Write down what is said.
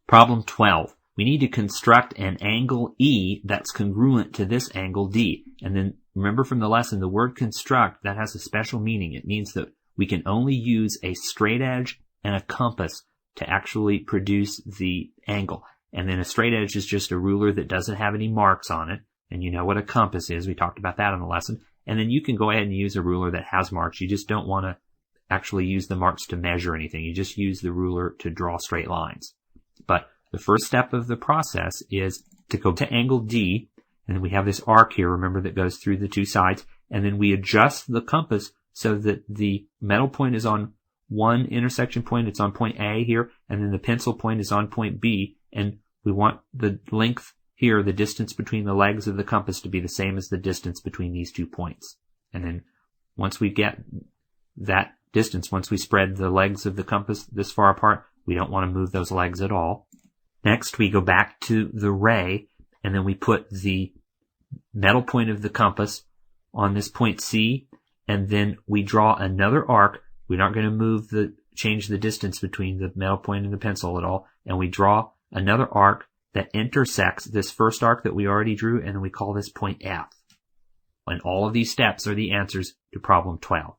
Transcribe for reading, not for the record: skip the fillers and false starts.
Problem 12. We need to construct an angle E that's congruent to this angle D. And then remember from the lesson, the word construct, that has a special meaning. It means that we can only use a straight edge and a compass to actually produce the angle. And then a straight edge is just a ruler that doesn't have any marks on it. And you know what a compass is. We talked about that in the lesson. And then you can go ahead and use a ruler that has marks. You just don't want to actually use the marks to measure anything. You just use the ruler to draw straight lines. But the first step of the process is to go to angle D, and then we have this arc here, remember, that goes through the two sides, and then we adjust the compass so that the metal point is on one intersection point, it's on point A here, and then the pencil point is on point B, and we want the length here, the distance between the legs of the compass, to be the same as the distance between these 2 points. And then once we get that distance, once we spread the legs of the compass this far apart, we don't want to move those legs at all. Next, we go back to the ray, and then we put the metal point of the compass on this point C, and then we draw another arc. We're not going to change the distance between the metal point and the pencil at all, and we draw another arc that intersects this first arc that we already drew, and then we call this point F. And all of these steps are the answers to problem 12.